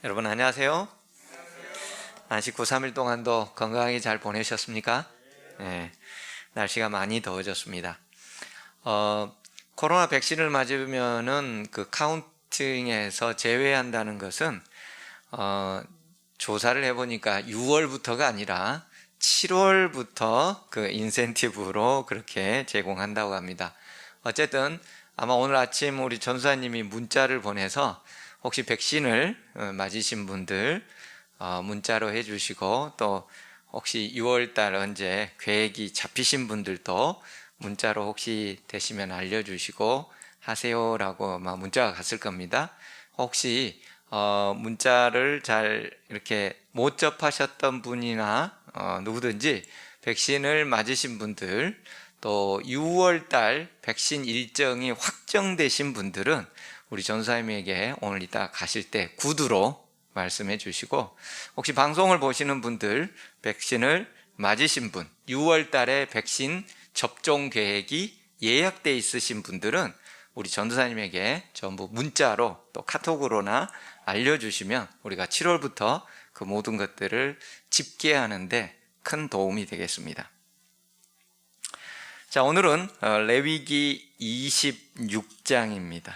여러분 안녕하세요. 안식 후 3일 동안도 건강하게 잘 보내셨습니까? 네, 날씨가 많이 더워졌습니다. 코로나 백신을 맞으면은 그 카운팅에서 제외한다는 것은 조사를 해보니까 6월부터가 아니라 7월부터 그 인센티브로 그렇게 제공한다고 합니다. 어쨌든 아마 오늘 아침 우리 전수사님이 문자를 보내서 혹시 백신을 맞으신 분들 문자로 해주시고, 또 혹시 6월달 언제 계획이 잡히신 분들도 문자로 혹시 되시면 알려주시고 하세요라고 아마 문자가 갔을 겁니다. 혹시 문자를 잘 이렇게 못 접하셨던 분이나 누구든지 백신을 맞으신 분들, 또 6월달 백신 일정이 확정되신 분들은 우리 전사님에게 오늘 이따 가실 때 구두로 말씀해 주시고, 혹시 방송을 보시는 분들 백신을 맞으신 분, 6월 달에 백신 접종 계획이 예약돼 있으신 분들은 우리 전도사님에게 전부 문자로 또 카톡으로나 알려주시면 우리가 7월부터 그 모든 것들을 집계하는데 큰 도움이 되겠습니다. 자, 오늘은 레위기 26장입니다.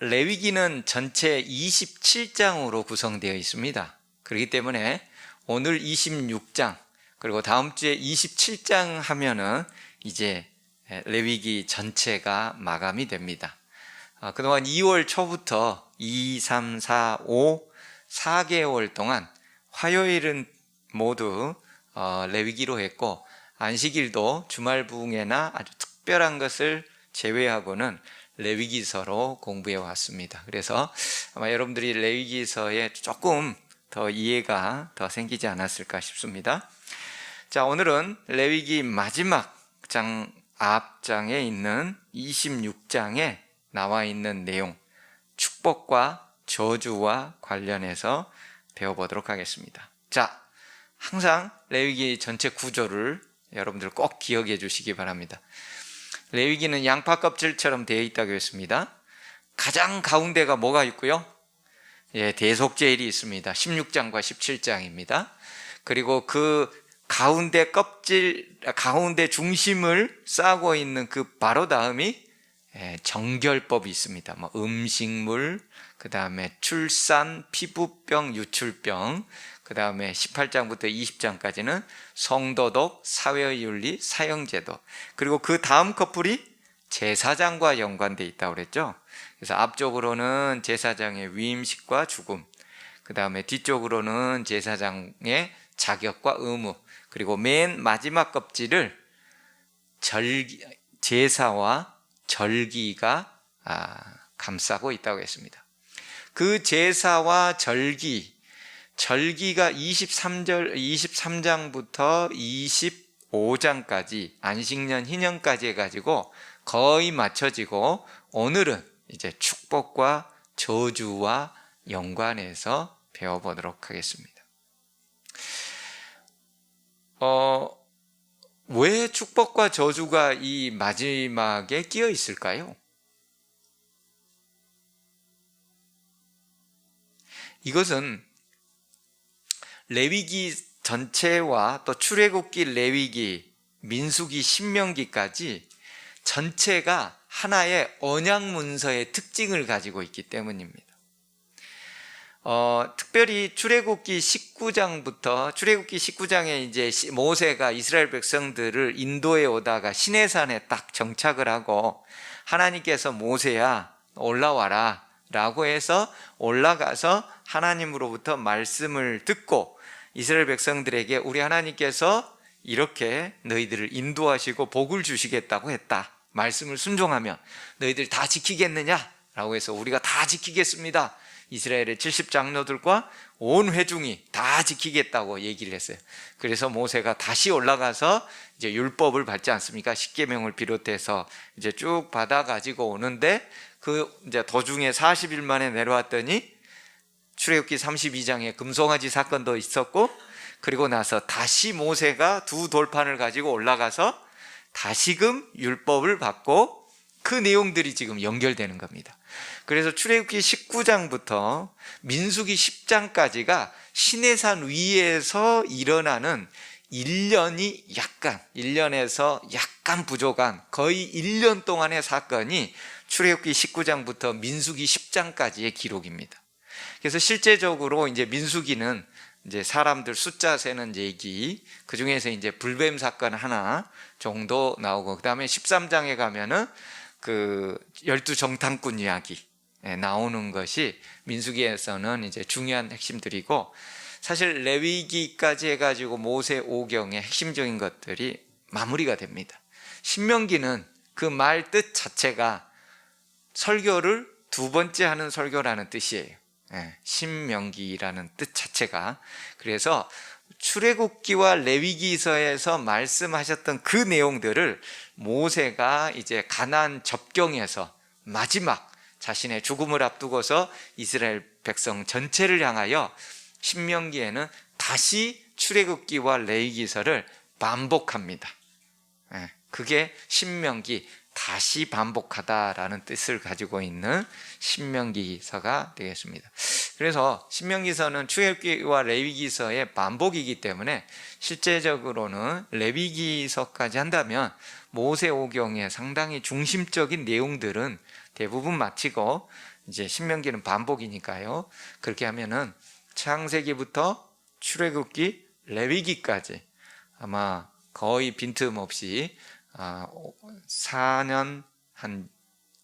레위기는 전체 27장으로 구성되어 있습니다. 그렇기 때문에 오늘 26장 그리고 다음 주에 27장 하면은 이제 레위기 전체가 마감이 됩니다. 그동안 2월 초부터 2, 3, 4, 5, 4개월 동안 화요일은 모두 레위기로 했고, 안식일도 주말 부흥회나 아주 특별한 것을 제외하고는 레위기서로 공부해 왔습니다. 그래서 아마 여러분들이 레위기서에 조금 더 이해가 더 생기지 않았을까 싶습니다. 자, 오늘은 레위기 마지막 장 앞장에 있는 26장에 나와 있는 내용, 축복과 저주와 관련해서 배워보도록 하겠습니다. 자, 항상 레위기 전체 구조를 여러분들 꼭 기억해 주시기 바랍니다. 레위기는 양파 껍질처럼 되어 있다고 했습니다. 가장 가운데가 뭐가 있고요? 대속제일이 있습니다. 16장과 17장입니다. 그리고 그 가운데 껍질, 가운데 중심을 싸고 있는 그 바로 다음이 정결법이 있습니다. 음식물, 그 다음에 출산, 피부병, 유출병, 그 다음에 18장부터 20장까지는 성도덕, 사회윤리, 사형제도, 그리고 그 다음 커플이 제사장과 연관되어 있다고 그랬죠. 그래서 앞쪽으로는 제사장의 위임식과 죽음, 그 다음에 뒤쪽으로는 제사장의 자격과 의무, 그리고 맨 마지막 껍질을 제사와 절기가 감싸고 있다고 했습니다. 그 제사와 절기가 23장부터 25장까지 안식년 희년까지 해가지고 거의 맞춰지고, 오늘은 이제 축복과 저주와 연관해서 배워보도록 하겠습니다. 왜 축복과 저주가 이 마지막에 끼어 있을까요? 이것은 레위기 전체와 또 출애굽기, 레위기, 민수기, 신명기까지 전체가 하나의 언약 문서의 특징을 가지고 있기 때문입니다. 특별히 출애굽기 19장에 이제 모세가 이스라엘 백성들을 인도에 오다가 시내산에 딱 정착을 하고, 하나님께서 모세야 올라와라 라고 해서 올라가서 하나님으로부터 말씀을 듣고, 이스라엘 백성들에게 우리 하나님께서 이렇게 너희들을 인도하시고 복을 주시겠다고 했다, 말씀을 순종하면 너희들 다 지키겠느냐 라고 해서 우리가 다 지키겠습니다, 이스라엘의 70장로들과 온 회중이 다 지키겠다고 얘기를 했어요. 그래서 모세가 다시 올라가서 이제 율법을 받지 않습니까? 십계명을 비롯해서 이제 쭉 받아 가지고 오는데, 그 이제 도중에 40일 만에 내려왔더니 출애굽기 32장에 금송아지 사건도 있었고, 그리고 나서 다시 모세가 두 돌판을 가지고 올라가서 다시금 율법을 받고, 그 내용들이 지금 연결되는 겁니다. 그래서 출애굽기 19장부터 민수기 10장까지가 시내산 위에서 일어나는 1년에서 약간 부족한 거의 1년 동안의 사건이 출애굽기 19장부터 민수기 10장까지의 기록입니다. 그래서 실제적으로 이제 민수기는 이제 사람들 숫자 세는 얘기, 그 중에서 이제 불뱀 사건 하나 정도 나오고, 그 다음에 13장에 가면은 그 12정탐꾼 이야기 나오는 것이 민수기에서는 이제 중요한 핵심들이고, 사실 레위기까지 해가지고 모세 오경의 핵심적인 것들이 마무리가 됩니다. 신명기는 그 말 뜻 자체가 설교를 두 번째 하는 설교라는 뜻이에요. 신명기라는 뜻 자체가. 그래서 출애굽기와 레위기서에서 말씀하셨던 그 내용들을 모세가 이제 가나안 접경에서 마지막 자신의 죽음을 앞두고서 이스라엘 백성 전체를 향하여 신명기에는 다시 출애굽기와 레위기서를 반복합니다. 그게 신명기, 다시 반복하다라는 뜻을 가지고 있는 신명기서가 되겠습니다. 그래서 신명기서는 출애굽기와 레위기서의 반복이기 때문에 실제적으로는 레위기서까지 한다면 모세오경의 상당히 중심적인 내용들은 대부분 마치고 이제 신명기는 반복이니까요. 그렇게 하면은 창세기부터 출애굽기, 레위기까지 아마 거의 빈틈없이 4년 한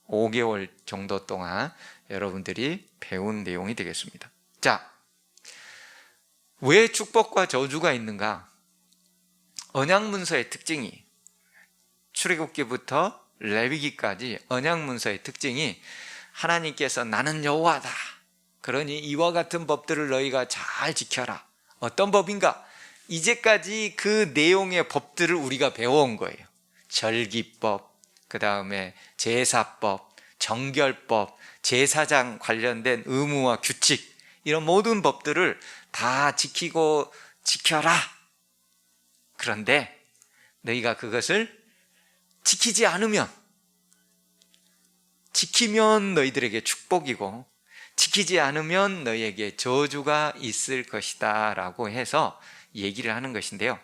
5개월 정도 동안 여러분들이 배운 내용이 되겠습니다. 자, 왜 축복과 저주가 있는가? 언약문서의 특징이, 출애굽기부터 레위기까지 언약문서의 특징이 하나님께서 나는 여호와다, 그러니 이와 같은 법들을 너희가 잘 지켜라. 어떤 법인가? 이제까지 그 내용의 법들을 우리가 배워온 거예요. 절기법, 그 다음에 제사법, 정결법, 제사장 관련된 의무와 규칙, 이런 모든 법들을 다 지켜라. 그런데 너희가 그것을 지키면 너희들에게 축복이고, 지키지 않으면 너희에게 저주가 있을 것이다 라고 해서 얘기를 하는 것인데요.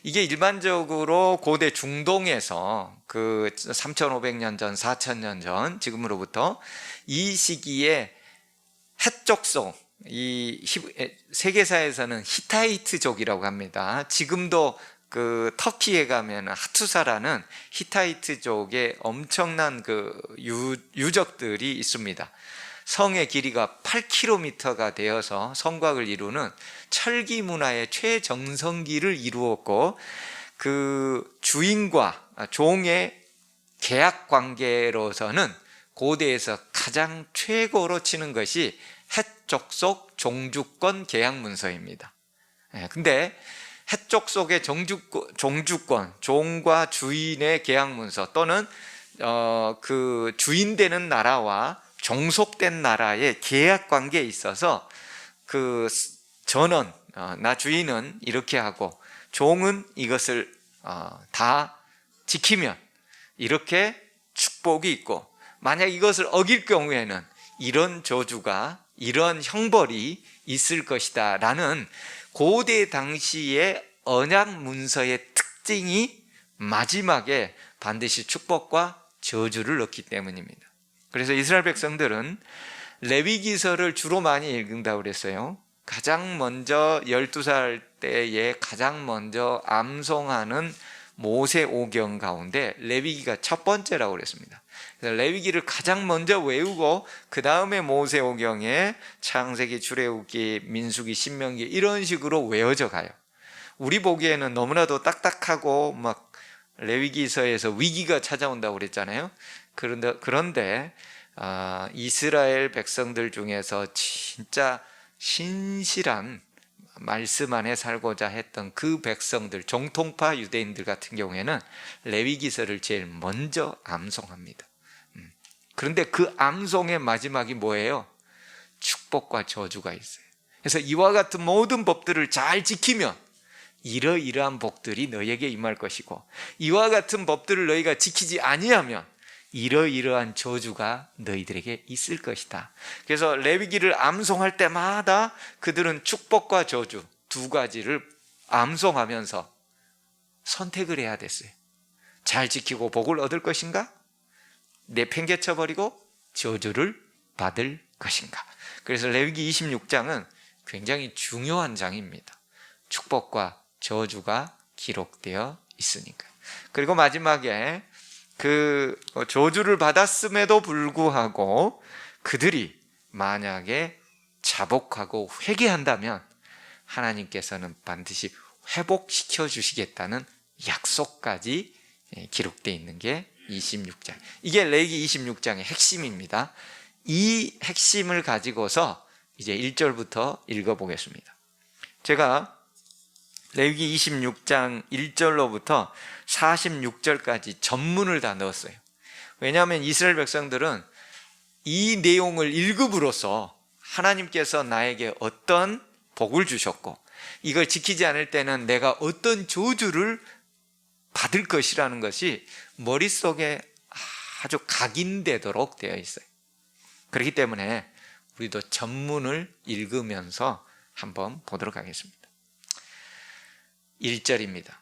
이게 일반적으로 고대 중동에서 그 3500년 전, 4000년 전, 지금으로부터 이 시기에 헷족속, 이 세계사에서는 히타이트족이라고 합니다. 지금도 그 터키에 가면 하투사라는 히타이트족의 엄청난 그 유적들이 있습니다. 성의 길이가 8km가 되어서 성곽을 이루는 철기 문화의 최정성기를 이루었고, 그 주인과 종의 계약 관계로서는 고대에서 가장 최고로 치는 것이 헷족속 종주권 계약 문서입니다. 근데 헷족속의 종주권, 종과 주인의 계약 문서, 또는 그 주인되는 나라와 종속된 나라의 계약 관계에 있어서 그 전원, 나 주인은 이렇게 하고 종은 이것을 다 지키면 이렇게 축복이 있고, 만약 이것을 어길 경우에는 이런 저주가, 이런 형벌이 있을 것이다 라는 고대 당시의 언약 문서의 특징이 마지막에 반드시 축복과 저주를 넣기 때문입니다. 그래서 이스라엘 백성들은 레위기서를 주로 많이 읽는다고 그랬어요. 가장 먼저 12살 때에 가장 먼저 암송하는 모세오경 가운데 레위기가 첫 번째라고 그랬습니다. 그래서 레위기를 가장 먼저 외우고 그 다음에 모세오경에 창세기, 출애굽기, 민수기, 신명기 이런 식으로 외워져 가요. 우리 보기에는 너무나도 딱딱하고 막 레위기서에서 위기가 찾아온다고 그랬잖아요. 그런데 이스라엘 백성들 중에서 진짜 신실한 말씀 안에 살고자 했던 그 백성들, 정통파 유대인들 같은 경우에는 레위기서를 제일 먼저 암송합니다. 그런데 그 암송의 마지막이 뭐예요? 축복과 저주가 있어요. 그래서 이와 같은 모든 법들을 잘 지키면 이러이러한 복들이 너희에게 임할 것이고, 이와 같은 법들을 너희가 지키지 아니하면 이러이러한 저주가 너희들에게 있을 것이다. 그래서 레위기를 암송할 때마다 그들은 축복과 저주 두 가지를 암송하면서 선택을 해야 됐어요. 잘 지키고 복을 얻을 것인가? 내팽개쳐버리고 저주를 받을 것인가? 그래서 레위기 26장은 굉장히 중요한 장입니다. 축복과 저주가 기록되어 있으니까. 그리고 마지막에 그 저주를 받았음에도 불구하고 그들이 만약에 자복하고 회개한다면 하나님께서는 반드시 회복시켜 주시겠다는 약속까지 기록되어 있는 게 26장. 이게 레위기 26장의 핵심입니다. 이 핵심을 가지고서 이제 1절부터 읽어보겠습니다. 제가 레위기 26장 1절로부터 46절까지 전문을 다 넣었어요. 왜냐하면 이스라엘 백성들은 이 내용을 읽음으로써 하나님께서 나에게 어떤 복을 주셨고 이걸 지키지 않을 때는 내가 어떤 저주를 받을 것이라는 것이 머릿속에 아주 각인되도록 되어 있어요. 그렇기 때문에 우리도 전문을 읽으면서 한번 보도록 하겠습니다. 1절입니다.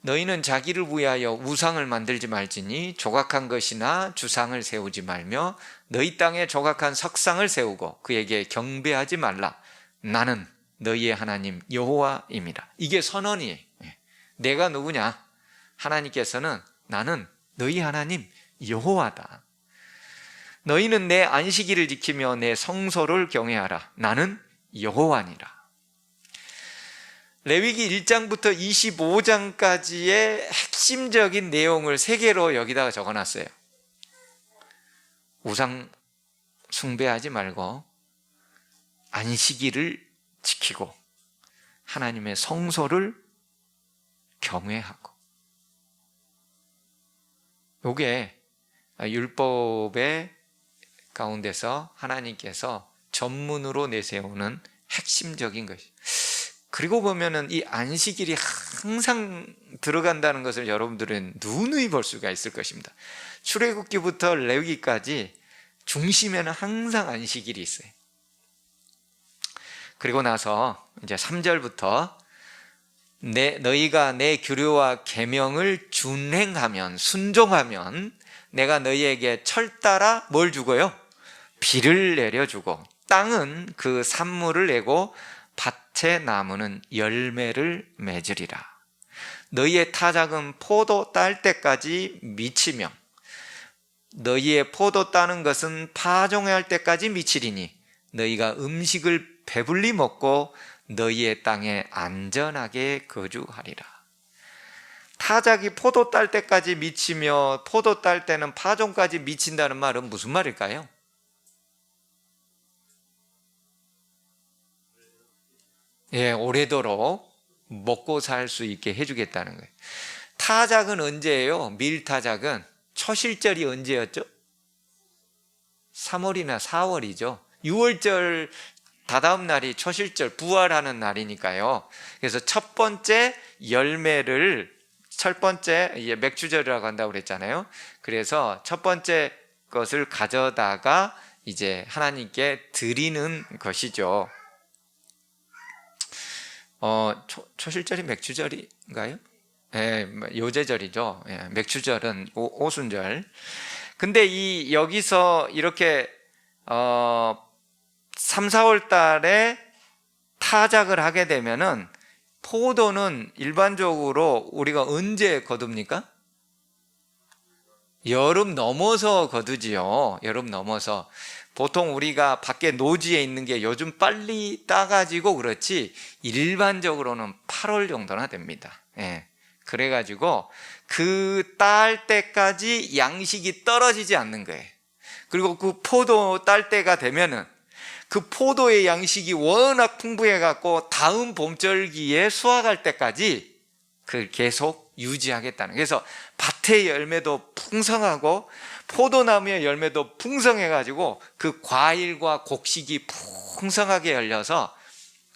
너희는 자기를 위하여 우상을 만들지 말지니 조각한 것이나 주상을 세우지 말며 너희 땅에 조각한 석상을 세우고 그에게 경배하지 말라. 나는 너희의 하나님 여호와임이라. 이게 선언이에요. 내가 누구냐? 하나님께서는 나는 너희 하나님 여호와다. 너희는 내 안식일을 지키며 내 성소를 경외하라. 나는 여호와니라. 레위기 1장부터 25장까지의 핵심적인 내용을 3개로 여기다가 적어놨어요. 우상 숭배하지 말고 안식일을 지키고 하나님의 성소를 경외하고. 이게 율법의 가운데서 하나님께서 전문으로 내세우는 핵심적인 것이죠. 그리고 보면은 이 안식일이 항상 들어간다는 것을 여러분들은 누누이 볼 수가 있을 것입니다. 출애굽기부터 레위기까지 중심에는 항상 안식일이 있어요. 그리고 나서 이제 3절부터 너희가 내 규례와 계명을 준행하면, 순종하면 내가 너희에게 철따라 뭘 주고요? 비를 내려주고 땅은 그 산물을 내고 밭의 나무는 열매를 맺으리라. 너희의 타작은 포도 딸 때까지 미치며 너희의 포도 따는 것은 파종할 때까지 미치리니 너희가 음식을 배불리 먹고 너희의 땅에 안전하게 거주하리라. 타작이 포도 딸 때까지 미치며 포도 딸 때는 파종까지 미친다는 말은 무슨 말일까요? 오래도록 먹고 살 수 있게 해주겠다는 거예요. 타작은 언제예요? 밀타작은 초실절이 언제였죠? 3월이나 4월이죠. 6월절 다다음 날이 초실절, 부활하는 날이니까요. 그래서 첫 번째 열매를, 첫 번째 맥주절이라고 한다고 그랬잖아요. 그래서 첫 번째 것을 가져다가 이제 하나님께 드리는 것이죠. 초실절이 맥주절인가요? 요제절이죠. 맥주절은 오순절. 근데 여기서 이렇게 3, 4월 달에 타작을 하게 되면은 포도는 일반적으로 우리가 언제 거둡니까? 여름 넘어서 거두지요. 여름 넘어서. 보통 우리가 밖에 노지에 있는 게 요즘 빨리 따가지고 그렇지 일반적으로는 8월 정도나 됩니다. 그래가지고 그 딸 때까지 양식이 떨어지지 않는 거예요. 그리고 그 포도 딸 때가 되면은 그 포도의 양식이 워낙 풍부해갖고 다음 봄절기에 수확할 때까지 그걸 계속 유지하겠다는. 그래서 밭의 열매도 풍성하고 포도나무의 열매도 풍성해가지고 그 과일과 곡식이 풍성하게 열려서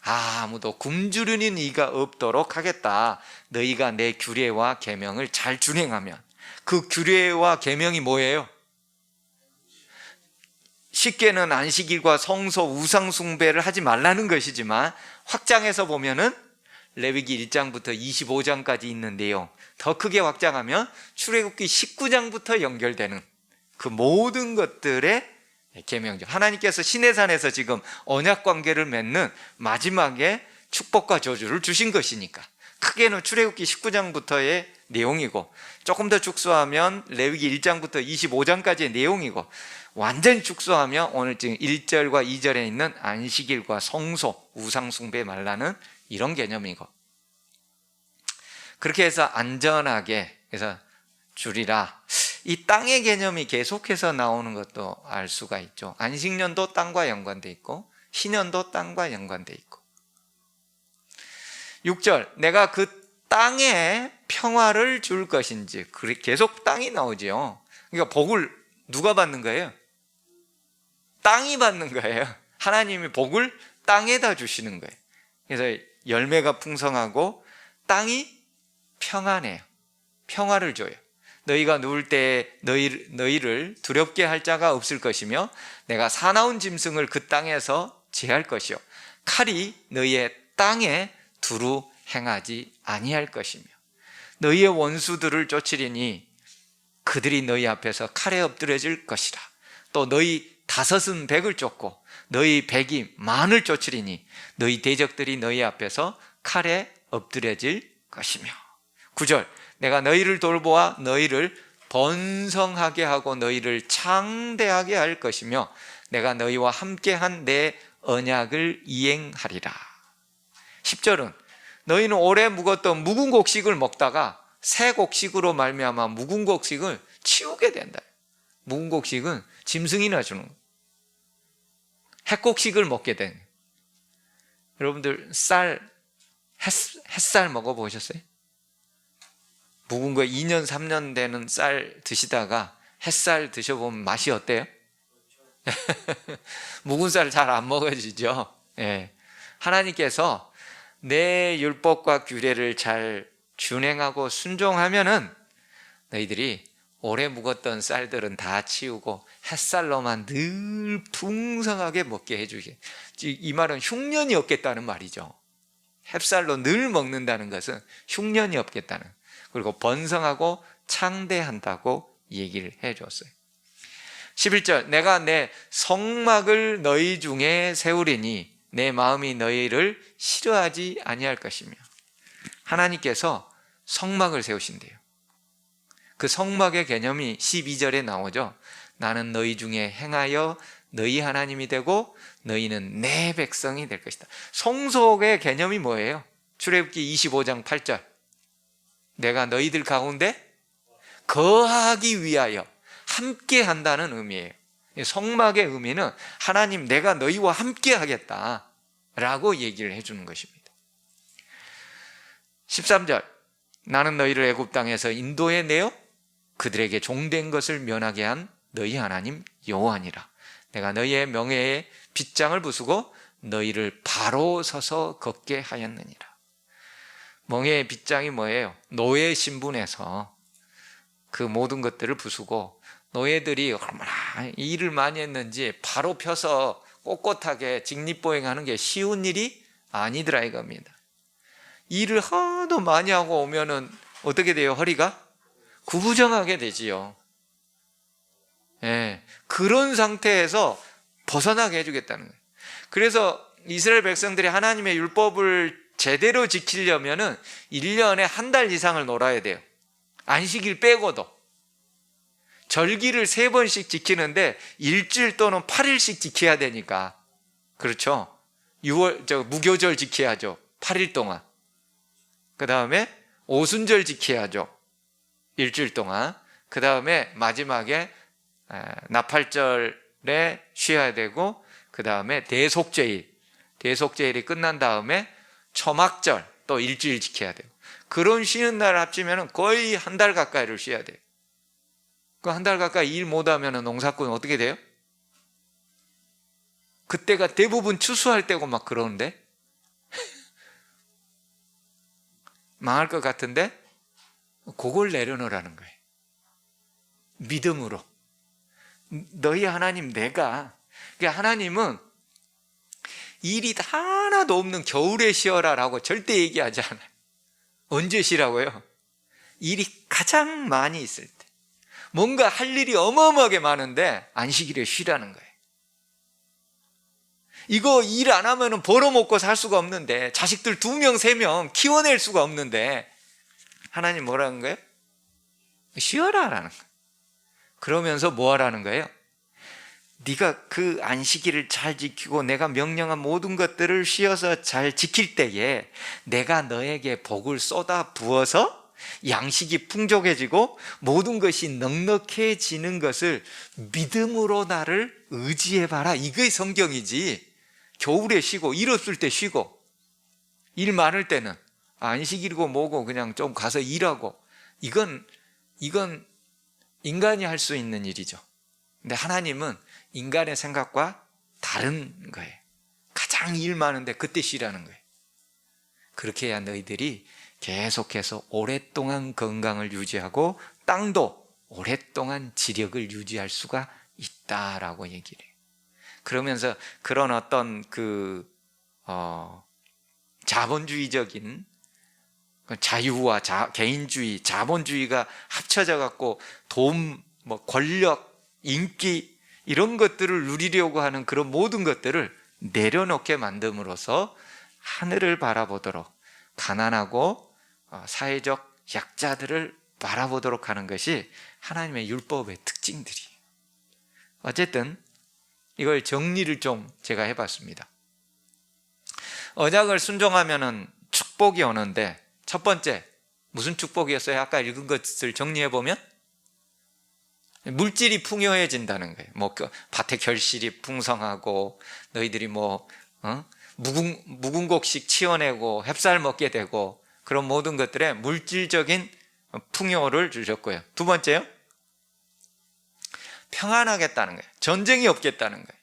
아무도 굶주리는 이가 없도록 하겠다. 너희가 내 규례와 계명을 잘 준행하면. 그 규례와 계명이 뭐예요? 쉽게는 안식일과 성소, 우상 숭배를 하지 말라는 것이지만 확장해서 보면은 레위기 1장부터 25장까지 있는 내용, 더 크게 확장하면 출애굽기 19장부터 연결되는 그 모든 것들의 계명이죠. 하나님께서 시내산에서 지금 언약 관계를 맺는 마지막에 축복과 저주를 주신 것이니까 크게는 출애굽기 19장부터의 내용이고, 조금 더 축소하면 레위기 1장부터 25장까지의 내용이고, 완전히 축소하면 오늘 지금 1절과 2절에 있는 안식일과 성소, 우상 숭배 말라는 이런 개념이고, 그렇게 해서 안전하게 해서 줄이라. 이 땅의 개념이 계속해서 나오는 것도 알 수가 있죠. 안식년도 땅과 연관돼 있고 희년도 땅과 연관돼 있고. 6절, 내가 그 땅에 평화를 줄 것인지. 계속 땅이 나오죠. 그러니까 복을 누가 받는 거예요? 땅이 받는 거예요. 하나님이 복을 땅에다 주시는 거예요. 그래서 열매가 풍성하고 땅이 평안해요. 평화를 줘요. 너희가 누울 때 너희를 두렵게 할 자가 없을 것이며 내가 사나운 짐승을 그 땅에서 제할 것이요 칼이 너희의 땅에 두루 행하지 아니할 것이며 너희의 원수들을 쫓으리니 그들이 너희 앞에서 칼에 엎드려질 것이라. 또 너희 다섯은 백을 쫓고 너희 백이 만을 쫓으리니 너희 대적들이 너희 앞에서 칼에 엎드려질 것이며. 9절, 내가 너희를 돌보아 너희를 번성하게 하고 너희를 창대하게 할 것이며 내가 너희와 함께한 내 언약을 이행하리라. 10절은 너희는 오래 묵었던 묵은 곡식을 먹다가 새 곡식으로 말미암아 묵은 곡식을 치우게 된다. 묵은 곡식은 짐승이나 주는 거예요. 햇곡식을 먹게 된. 여러분들 햇살 먹어보셨어요? 묵은 거 2년 3년 되는 쌀 드시다가 햇살 드셔보면 맛이 어때요? 묵은 쌀 잘 안 먹어지죠. 예. 하나님께서 내 율법과 규례를 잘 준행하고 순종하면은 너희들이 오래 묵었던 쌀들은 다 치우고 햇살로만 늘 풍성하게 먹게 해주게. 이 말은 흉년이 없겠다는 말이죠. 햇살로 늘 먹는다는 것은 흉년이 없겠다는, 그리고 번성하고 창대한다고 얘기를 해줬어요. 11절, 내가 내 성막을 너희 중에 세우리니 내 마음이 너희를 싫어하지 아니할 것이며. 하나님께서 성막을 세우신대요. 그 성막의 개념이 12절에 나오죠. 나는 너희 중에 행하여 너희 하나님이 되고 너희는 내 백성이 될 것이다. 성소의 개념이 뭐예요? 출애굽기 25장 8절, 내가 너희들 가운데 거하기 위하여 함께 한다는 의미예요. 성막의 의미는 하나님 내가 너희와 함께 하겠다 라고 얘기를 해주는 것입니다. 13절, 나는 너희를 애굽 땅에서 인도해 내어 그들에게 종된 것을 면하게 한 너희 하나님 여호와니라. 내가 너희의 명예에 빗장을 부수고 너희를 바로 서서 걷게 하였느니라. 명예의 빗장이 뭐예요? 노예 신분에서 그 모든 것들을 부수고, 노예들이 얼마나 일을 많이 했는지 바로 펴서 꼿꼿하게 직립보행하는 게 쉬운 일이 아니더라 이겁니다. 일을 하도 많이 하고 오면은 어떻게 돼요? 허리가 구부정하게 되지요. 예, 그런 상태에서 벗어나게 해주겠다는 거예요. 그래서 이스라엘 백성들이 하나님의 율법을 제대로 지키려면은 1년에 한 달 이상을 놀아야 돼요. 안식일 빼고도. 절기를 3번씩 지키는데 일주일 또는 8일씩 지켜야 되니까. 그렇죠? 무교절 지켜야죠. 8일 동안. 그 다음에 오순절 지켜야죠. 일주일 동안. 그 다음에 마지막에 나팔절에 쉬어야 되고, 그 다음에 대속제일이 끝난 다음에 초막절 또 일주일 지켜야 되고, 그런 쉬는 날 합치면 거의 한 달 가까이를 쉬어야 돼요. 그 한 달 가까이 일 못하면 농사꾼은 어떻게 돼요? 그때가 대부분 추수할 때고 막 그러는데 망할 것 같은데 그걸 내려놓으라는 거예요. 믿음으로. 너희 하나님 내가. 그러니까 하나님은 일이 하나도 없는 겨울에 쉬어라 라고 절대 얘기하지 않아요. 언제 쉬라고요? 일이 가장 많이 있을 때, 뭔가 할 일이 어마어마하게 많은데 안식일에 쉬라는 거예요. 이거 일 안 하면 벌어먹고 살 수가 없는데, 자식들 2명 3명 키워낼 수가 없는데 하나님 뭐라는 거예요? 쉬어라 라는 거예요. 그러면서 뭐 하라는 거예요? 네가 그 안식일을 잘 지키고 내가 명령한 모든 것들을 쉬어서 잘 지킬 때에 내가 너에게 복을 쏟아 부어서 양식이 풍족해지고 모든 것이 넉넉해지는 것을 믿음으로 나를 의지해봐라. 이게 성경이지. 겨울에 쉬고 일 없을 때 쉬고 일 많을 때는 안식일이고 뭐고 그냥 좀 가서 일하고, 이건 인간이 할 수 있는 일이죠. 근데 하나님은 인간의 생각과 다른 거예요. 가장 일 많은데 그때 쉬라는 거예요. 그렇게 해야 너희들이 계속해서 오랫동안 건강을 유지하고 땅도 오랫동안 지력을 유지할 수가 있다라고 얘기를 해요. 그러면서 그런 어떤 자본주의적인 자유와 개인주의, 자본주의가 합쳐져 갖고 돈, 권력, 인기 이런 것들을 누리려고 하는 그런 모든 것들을 내려놓게 만듦으로써 하늘을 바라보도록, 가난하고 사회적 약자들을 바라보도록 하는 것이 하나님의 율법의 특징들이에요. 어쨌든 이걸 정리를 좀 제가 해봤습니다. 언약을 순종하면은 축복이 오는데, 첫 번째 무슨 축복이었어요? 아까 읽은 것을 정리해보면 물질이 풍요해진다는 거예요. 밭에 결실이 풍성하고 너희들이 묵은 곡식 치워내고 햅쌀 먹게 되고, 그런 모든 것들에 물질적인 풍요를 주셨고요. 두 번째요, 평안하겠다는 거예요. 전쟁이 없겠다는 거예요.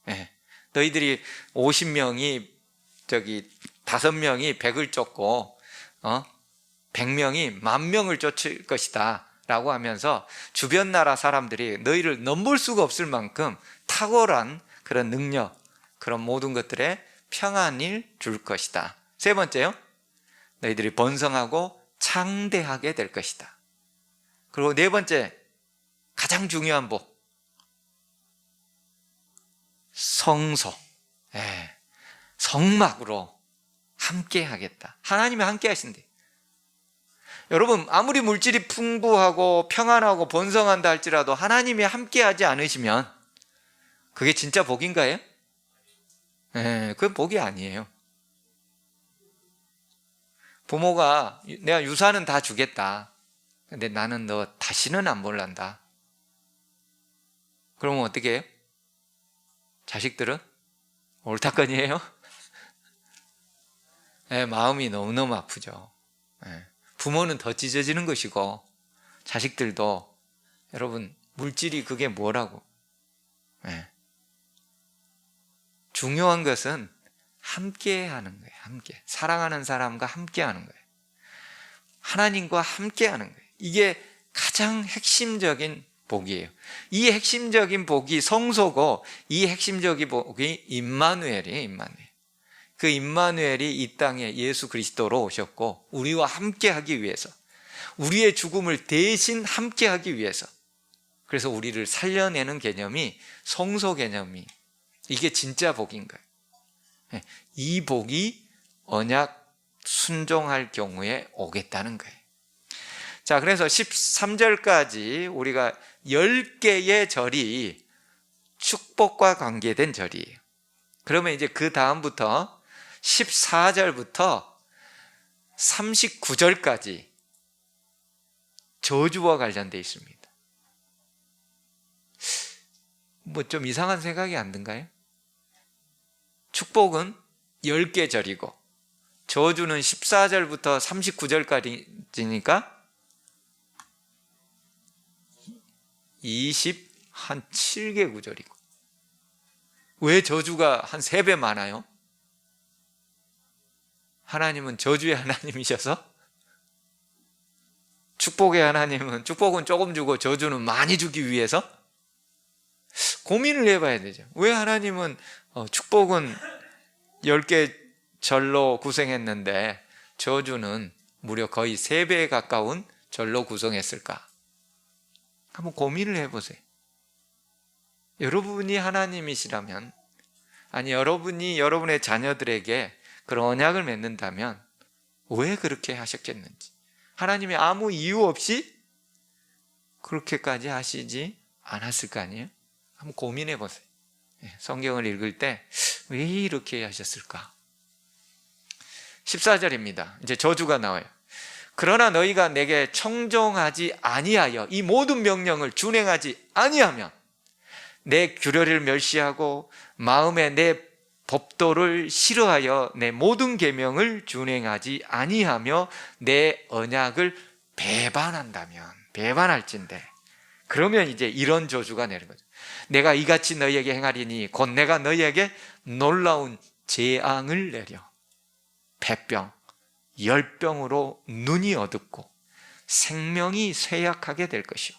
예. 너희들이 50명이 5명이 100을 쫓고 100명이 10,000명을 쫓을 것이다 라고 하면서 주변 나라 사람들이 너희를 넘볼 수가 없을 만큼 탁월한 그런 능력, 그런 모든 것들에 평안을 줄 것이다. 세 번째요, 너희들이 번성하고 창대하게 될 것이다. 그리고 네 번째, 가장 중요한 복, 성소, 성막으로 함께 하겠다. 하나님이 함께 하신대. 여러분, 아무리 물질이 풍부하고 평안하고 번성한다 할지라도 하나님이 함께 하지 않으시면 그게 진짜 복인가요? 그건 복이 아니에요. 부모가 내가 유산은 다 주겠다, 근데 나는 너 다시는 안 볼란다. 그러면 어떻게 해요? 자식들은 옳다건이에요? 마음이 너무너무 아프죠. 부모는 더 찢어지는 것이고, 자식들도, 여러분, 물질이 그게 뭐라고? 중요한 것은 함께 하는 거예요. 함께. 사랑하는 사람과 함께 하는 거예요. 하나님과 함께 하는 거예요. 이게 가장 핵심적인 복이에요. 이 핵심적인 복이 성소고, 이 핵심적인 복이 임마누엘이에요. 임마누엘. 그 임마누엘이 이 땅에 예수 그리스도로 오셨고, 우리와 함께 하기 위해서, 우리의 죽음을 대신 함께 하기 위해서, 그래서 우리를 살려내는 개념이 성소 개념이, 이게 진짜 복인 거예요. 이 복이 언약 순종할 경우에 오겠다는 거예요. 자, 그래서 13절까지 우리가 10개의 절이 축복과 관계된 절이에요. 그러면 이제 그 다음부터 14절부터 39절까지 저주와 관련되어 있습니다. 좀 이상한 생각이 안 든가요? 축복은 10개 절이고 저주는 14절부터 39절까지니까 27개 구절이고, 왜 저주가 한 3배 많아요? 하나님은 저주의 하나님이셔서 축복의 하나님은 축복은 조금 주고 저주는 많이 주기 위해서 고민을 해봐야 되죠. 왜 하나님은 축복은 10개 절로 구성했는데 저주는 무려 거의 3배에 가까운 절로 구성했을까? 한번 고민을 해보세요. 여러분이 하나님이시라면, 아니 여러분이 여러분의 자녀들에게 그런 언약을 맺는다면 왜 그렇게 하셨겠는지, 하나님이 아무 이유 없이 그렇게까지 하시지 않았을 거 아니에요? 한번 고민해 보세요. 성경을 읽을 때 왜 이렇게 하셨을까? 14절입니다. 이제 저주가 나와요. 그러나 너희가 내게 청종하지 아니하여 이 모든 명령을 준행하지 아니하면 내 규례를 멸시하고 마음에 내 법도를 싫어하여 내 모든 계명을 준행하지 아니하며 내 언약을 배반할진대. 그러면 이제 이런 저주가 내린 거죠. 내가 이같이 너희에게 행하리니 곧 내가 너희에게 놀라운 재앙을 내려 폐병, 열병으로 눈이 어둡고 생명이 쇠약하게 될 것이요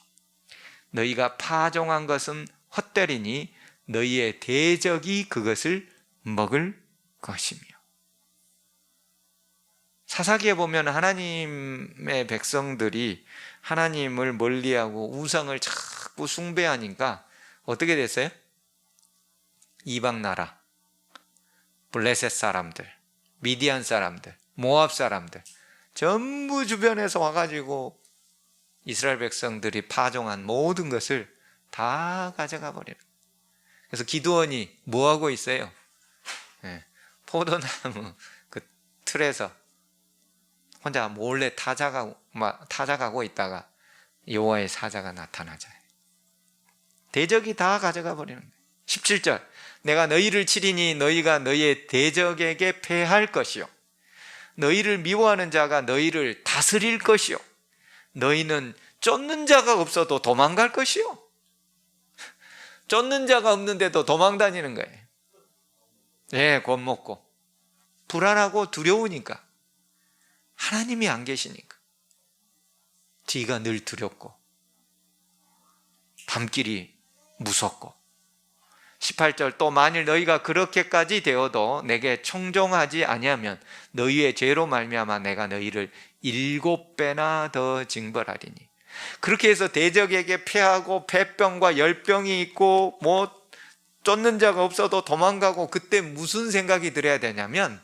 너희가 파종한 것은 헛되리니 너희의 대적이 그것을 먹을 것이며. 사사기에 보면 하나님의 백성들이 하나님을 멀리하고 우상을 자꾸 숭배하니까 어떻게 됐어요? 이방 나라, 블레셋 사람들, 미디안 사람들, 모압 사람들 전부 주변에서 와가지고 이스라엘 백성들이 파종한 모든 것을 다 가져가 버리는. 그래서 기드온이 뭐하고 있어요? 포도나무 그 틀에서 혼자 몰래 타작하고 있다가 여호와의 사자가 나타나잖아요. 대적이 다 가져가 버리는 거예요. 17절 내가 너희를 치리니 너희가 너희의 대적에게 패할 것이요 너희를 미워하는 자가 너희를 다스릴 것이요 너희는 쫓는 자가 없어도 도망갈 것이요. 쫓는 자가 없는데도 도망다니는 거예요. 겁먹고 불안하고 두려우니까, 하나님이 안 계시니까 뒤가 늘 두렵고 밤길이 무섭고. 18절 또 만일 너희가 그렇게까지 되어도 내게 청종하지 아니하면 너희의 죄로 말미암아 내가 너희를 7배나 더 징벌하리니. 그렇게 해서 대적에게 패하고 폐병과 열병이 있고 쫓는 자가 없어도 도망가고, 그때 무슨 생각이 들어야 되냐면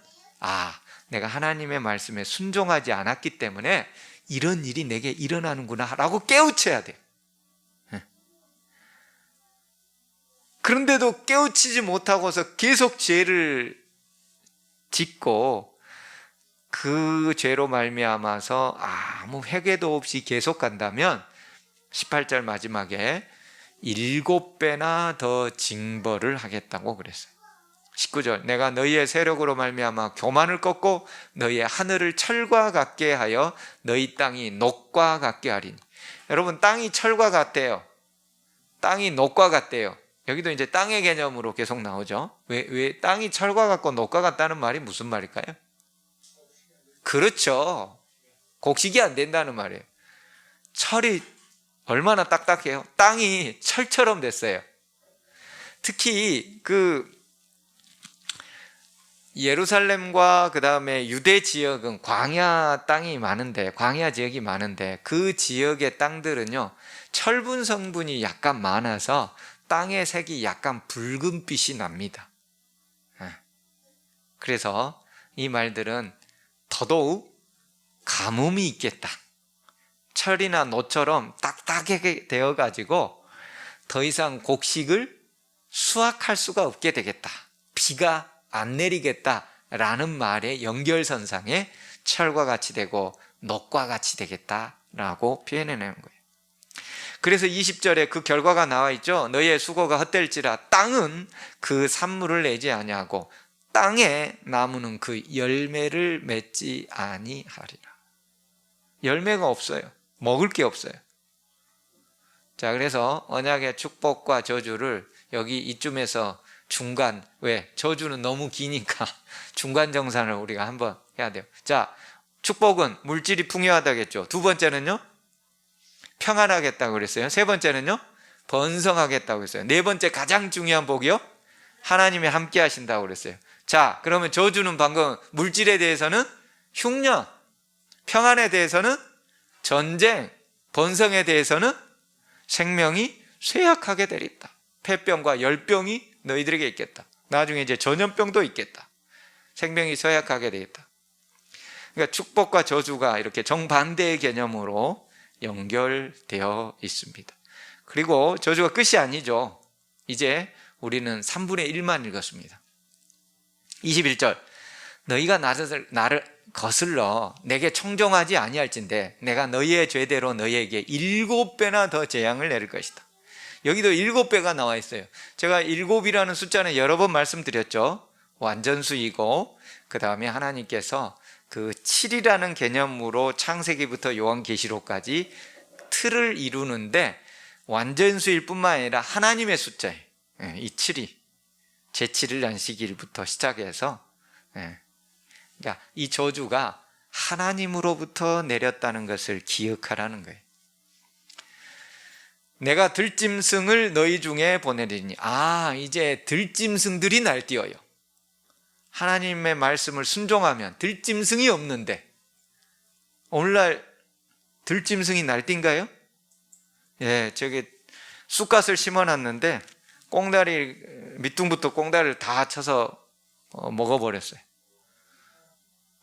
내가 하나님의 말씀에 순종하지 않았기 때문에 이런 일이 내게 일어나는구나 라고 깨우쳐야 돼요. 그런데도 깨우치지 못하고서 계속 죄를 짓고 그 죄로 말미암아서 아무 회개도 없이 계속 간다면 18절 마지막에 7배나 더 징벌을 하겠다고 그랬어요. 19절 내가 너희의 세력으로 말미암아 교만을 꺾고 너희의 하늘을 철과 같게 하여 너희 땅이 녹과 같게 하리니. 여러분, 땅이 철과 같대요. 땅이 녹과 같대요. 여기도 이제 땅의 개념으로 계속 나오죠. 왜 땅이 철과 같고 녹과 같다는 말이 무슨 말일까요? 그렇죠. 곡식이 안 된다는 말이에요. 철이 얼마나 딱딱해요? 땅이 철처럼 됐어요. 특히 예루살렘과 그 다음에 유대 지역은 광야 지역이 많은데 그 지역의 땅들은요 철분 성분이 약간 많아서 땅의 색이 약간 붉은빛이 납니다. 그래서 이 말들은 더더욱 가뭄이 있겠다. 철이나 노처럼 딱딱하게 되어가지고 더 이상 곡식을 수확할 수가 없게 되겠다. 비가 안 내리겠다라는 말의 연결선상에 철과 같이 되고 녹과 같이 되겠다라고 표현해내는 거예요. 그래서 20절에 그 결과가 나와 있죠. 너희의 수고가 헛될지라 땅은 그 산물을 내지 아니하고 땅의 나무는 그 열매를 맺지 아니하리라. 열매가 없어요. 먹을 게 없어요. 자, 그래서 언약의 축복과 저주를 여기 이쯤에서 중간, 저주는 너무 기니까 중간 정산을 우리가 한번 해야 돼요. 자, 축복은 물질이 풍요하다겠죠. 두 번째는요, 평안하겠다고 그랬어요. 세 번째는요, 번성하겠다고 그랬어요. 네 번째 가장 중요한 복이요, 하나님이 함께 하신다고 그랬어요. 자, 그러면 저주는 방금 물질에 대해서는 흉년, 평안에 대해서는 전쟁, 번성에 대해서는 생명이 쇠약하게 되리다. 폐병과 열병이 너희들에게 있겠다. 나중에 이제 전염병도 있겠다. 생명이 쇠약하게 되겠다. 그러니까 축복과 저주가 이렇게 정반대의 개념으로 연결되어 있습니다. 그리고 저주가 끝이 아니죠. 이제 우리는 3분의 1만 읽었습니다. 21절, 너희가 나를 거슬러 내게 청종하지 아니할진대 내가 너희의 죄대로 너희에게 7배나 더 재앙을 내릴 것이다. 여기도 7배가 나와 있어요. 제가 7이라는 숫자는 여러 번 말씀드렸죠. 완전수이고 그 다음에 하나님께서 그 7이라는 개념으로 창세기부터 요한계시록까지 틀을 이루는데 완전수일 뿐만 아니라 하나님의 숫자예요. 이 7이 제7일 안식일부터 시작해서, 그러니까 이 저주가 하나님으로부터 내렸다는 것을 기억하라는 거예요. 내가 들짐승을 너희 중에 보내리니, 이제 들짐승들이 날뛰어요. 하나님의 말씀을 순종하면 들짐승이 없는데, 오늘날 들짐승이 날뛴가요? 예, 저기 쑥갓을 심어놨는데 꽁다리, 밑둥부터 꽁다리를 다 쳐서 먹어버렸어요.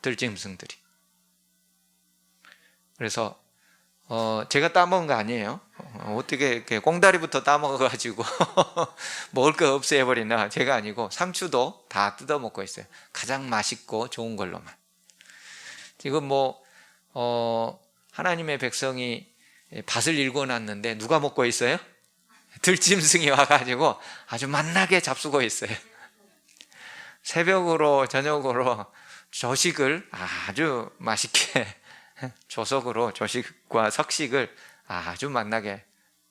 들짐승들이. 그래서 제가 따먹은 거 아니에요. 어떻게 이렇게 꽁다리부터 따먹어가지고 먹을 거 없애버리나, 제가 아니고 상추도 다 뜯어먹고 있어요. 가장 맛있고 좋은 걸로만. 지금 하나님의 백성이 밭을 일궈놨는데 누가 먹고 있어요? 들짐승이 와가지고 아주 맛나게 잡수고 있어요. 새벽으로 저녁으로 조식을 아주 맛있게, 조석으로 조식과 석식을 아주 맛나게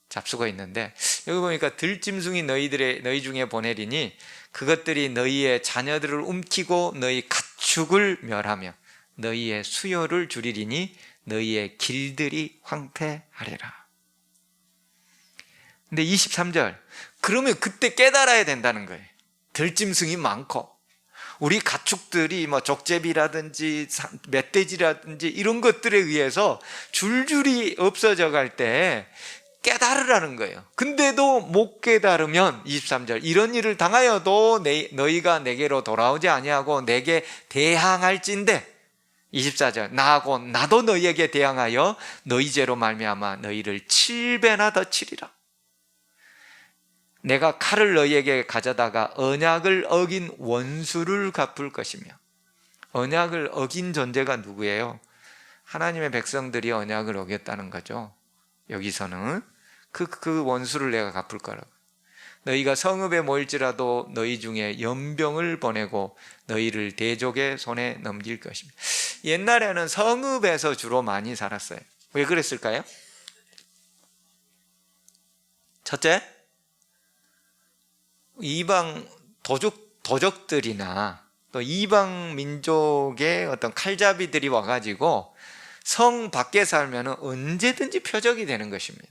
잡수고 있는데, 여기 보니까 들짐승이 너희 중에 보내리니 그것들이 너희의 자녀들을 움키고 너희 가축을 멸하며 너희의 수요를 줄이리니 너희의 길들이 황폐하리라. 근데 23절, 그러면 그때 깨달아야 된다는 거예요. 들짐승이 많고 우리 가축들이 족제비라든지 멧돼지라든지 이런 것들에 의해서 줄줄이 없어져 갈 때 깨달으라는 거예요. 근데도 못 깨달으면 23절, 이런 일을 당하여도 너희가 내게로 돌아오지 아니하고 내게 대항할진대. 24절, 나도 너희에게 대항하여 너희 죄로 말미암아 너희를 7배나 더 치리라. 내가 칼을 너희에게 가져다가 언약을 어긴 원수를 갚을 것이며. 언약을 어긴 존재가 누구예요? 하나님의 백성들이 언약을 어겼다는 거죠. 여기서는 그 원수를 내가 갚을 거라고. 너희가 성읍에 모일지라도 너희 중에 연병을 보내고 너희를 대적의 손에 넘길 것입니다. 옛날에는 성읍에서 주로 많이 살았어요. 왜 그랬을까요? 첫째, 이방 도적들이나 또 이방 민족의 어떤 칼잡이들이 와가지고 성 밖에 살면 언제든지 표적이 되는 것입니다.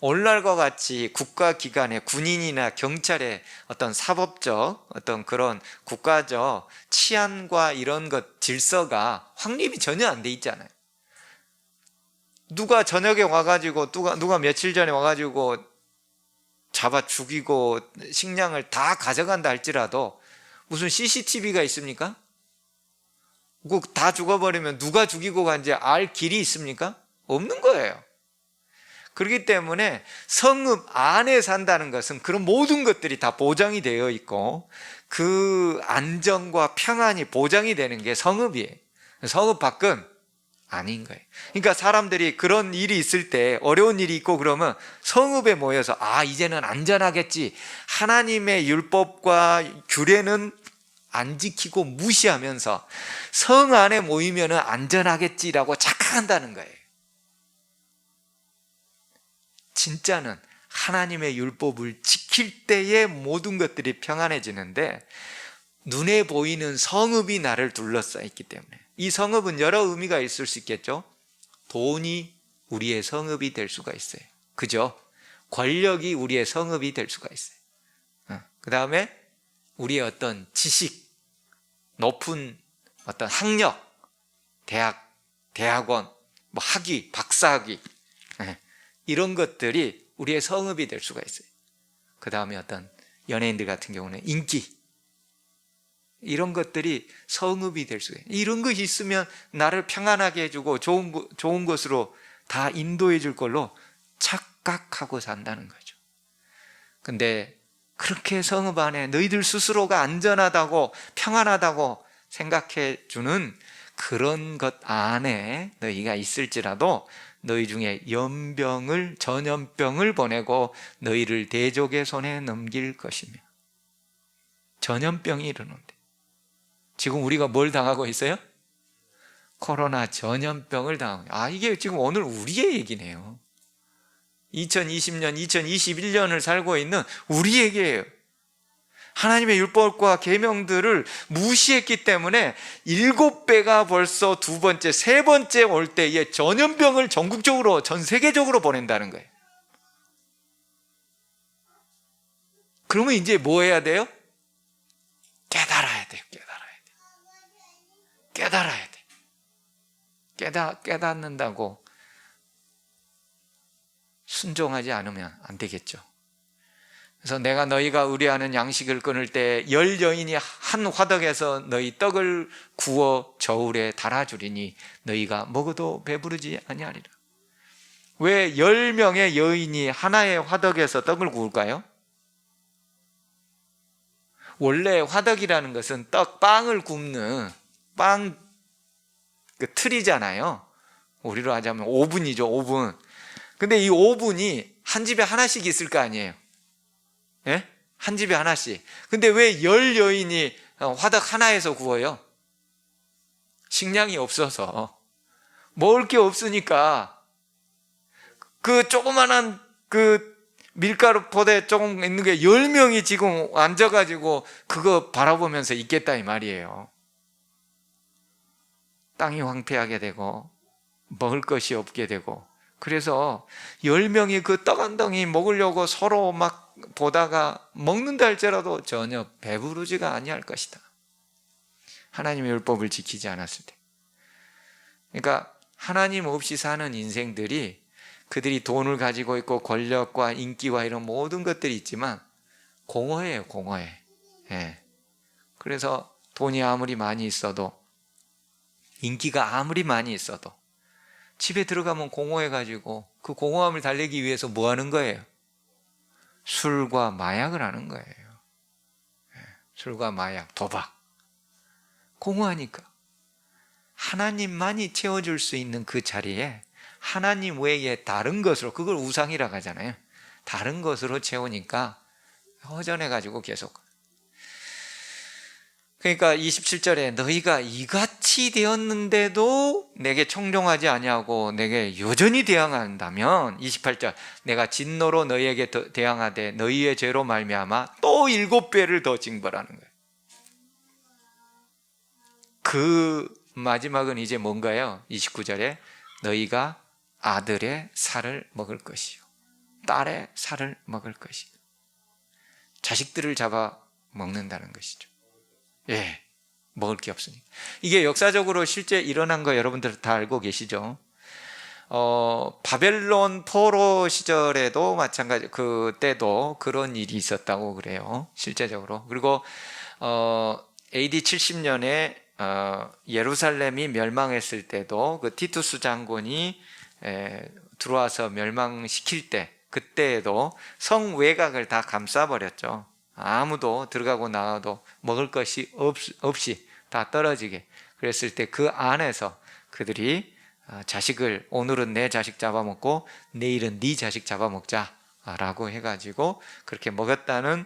오늘날과 같이 국가기관의 군인이나 경찰의 어떤 사법적, 어떤 그런 국가적 치안과 이런 것 질서가 확립이 전혀 안 돼 있잖아요. 누가 저녁에 와가지고 누가 며칠 전에 와가지고 잡아 죽이고 식량을 다 가져간다 할지라도 무슨 CCTV가 있습니까? 다 죽어버리면 누가 죽이고 간지 알 길이 있습니까? 없는 거예요. 그렇기 때문에 성읍 안에 산다는 것은 그런 모든 것들이 다 보장이 되어 있고 그 안정과 평안이 보장이 되는 게 성읍이에요. 성읍 밖은 아닌 거예요. 그러니까 사람들이 그런 일이 있을 때, 어려운 일이 있고 그러면 성읍에 모여서 이제는 안전하겠지, 하나님의 율법과 규례는 안 지키고 무시하면서 성 안에 모이면 안전하겠지라고 착각한다는 거예요. 진짜는 하나님의 율법을 지킬 때에 모든 것들이 평안해지는데, 눈에 보이는 성읍이 나를 둘러싸여 있기 때문에. 이 성읍은 여러 의미가 있을 수 있겠죠. 돈이 우리의 성읍이 될 수가 있어요. 그죠? 권력이 우리의 성읍이 될 수가 있어요. 그 다음에 우리의 어떤 지식, 높은 어떤 학력, 대학원, 뭐 학위, 박사학위, 이런 것들이 우리의 성읍이 될 수가 있어요. 그 다음에 어떤 연예인들 같은 경우는 인기, 이런 것들이 성읍이 될 수가 있어요. 이런 것이 있으면 나를 평안하게 해주고 좋은 것으로 다 인도해 줄 걸로 착각하고 산다는 거죠. 근데 그렇게 성읍 안에 너희들 스스로가 안전하다고 평안하다고 생각해 주는 그런 것 안에 너희가 있을지라도 너희 중에 전염병을 보내고 너희를 대적의 손에 넘길 것이며. 전염병이 이르는데 지금 우리가 뭘 당하고 있어요? 코로나 전염병을 당하고 있어요. 이게 지금 오늘 우리의 얘기네요. 2020년, 2021년을 살고 있는 우리에게예요. 하나님의 율법과 계명들을 무시했기 때문에 7배가 벌써 두 번째, 세 번째 올 때에 전염병을 전국적으로, 전 세계적으로 보낸다는 거예요. 그러면 이제 뭐 해야 돼요? 깨달아야 돼요. 깨달아야 돼. 깨닫는다고 순종하지 않으면 안 되겠죠. 그래서 내가 너희가 의뢰하는 양식을 끊을 때 10여인이 한 화덕에서 너희 떡을 구워 저울에 달아주리니 너희가 먹어도 배부르지 아니하리라. 왜 10명의 여인이 하나의 화덕에서 떡을 구울까요? 원래 화덕이라는 것은 빵을 굽는 그 틀이잖아요. 우리로 하자면 오븐이죠, 오븐. 근데 이 오븐이 한 집에 하나씩 있을 거 아니에요. 예? 한 집에 하나씩. 근데 왜 10여인이 화덕 하나에서 구워요? 식량이 없어서. 먹을 게 없으니까 그 조그만한 그 밀가루 포대 조금 있는 게 10명이 지금 앉아가지고 그거 바라보면서 있겠다 이 말이에요. 땅이 황폐하게 되고 먹을 것이 없게 되고, 그래서 10명이 그 떡 한 덩이 먹으려고 서로 막 보다가 먹는다 할지라도 전혀 배부르지가 아니할 것이다. 하나님의 율법을 지키지 않았을 때. 그러니까 하나님 없이 사는 인생들이, 그들이 돈을 가지고 있고 권력과 인기와 이런 모든 것들이 있지만 공허해요, 공허해. 예. 그래서 돈이 아무리 많이 있어도, 인기가 아무리 많이 있어도 집에 들어가면 공허해가지고 그 공허함을 달래기 위해서 뭐 하는 거예요? 술과 마약을 하는 거예요. 술과 마약, 도박. 공허하니까. 하나님만이 채워줄 수 있는 그 자리에 하나님 외에 다른 것으로, 그걸 우상이라고 하잖아요. 다른 것으로 채우니까 허전해가지고 계속. 그러니까 27절에 너희가 이같이 되었는데도 내게 청종하지 아니하고 내게 여전히 대항한다면, 28절 내가 진노로 너희에게 대항하되 너희의 죄로 말미암아 또 7배를 더 징벌하는 거예요. 그 마지막은 이제 뭔가요? 29절에 너희가 아들의 살을 먹을 것이요 딸의 살을 먹을 것이요. 자식들을 잡아 먹는다는 것이죠. 예, 먹을 게 없으니까. 이게 역사적으로 실제 일어난 거 여러분들 다 알고 계시죠? 바벨론 포로 시절에도 마찬가지, 그때도 그런 일이 있었다고 그래요, 실제적으로. 그리고 AD 70년에 예루살렘이 멸망했을 때도 그 티투스 장군이 들어와서 멸망시킬 때, 그때에도 성 외곽을 다 감싸버렸죠. 아무도 들어가고 나와도 먹을 것이 없이 다 떨어지게. 그랬을 때 그 안에서 그들이 자식을, 오늘은 내 자식 잡아먹고 내일은 네 자식 잡아먹자 라고 해가지고 그렇게 먹었다는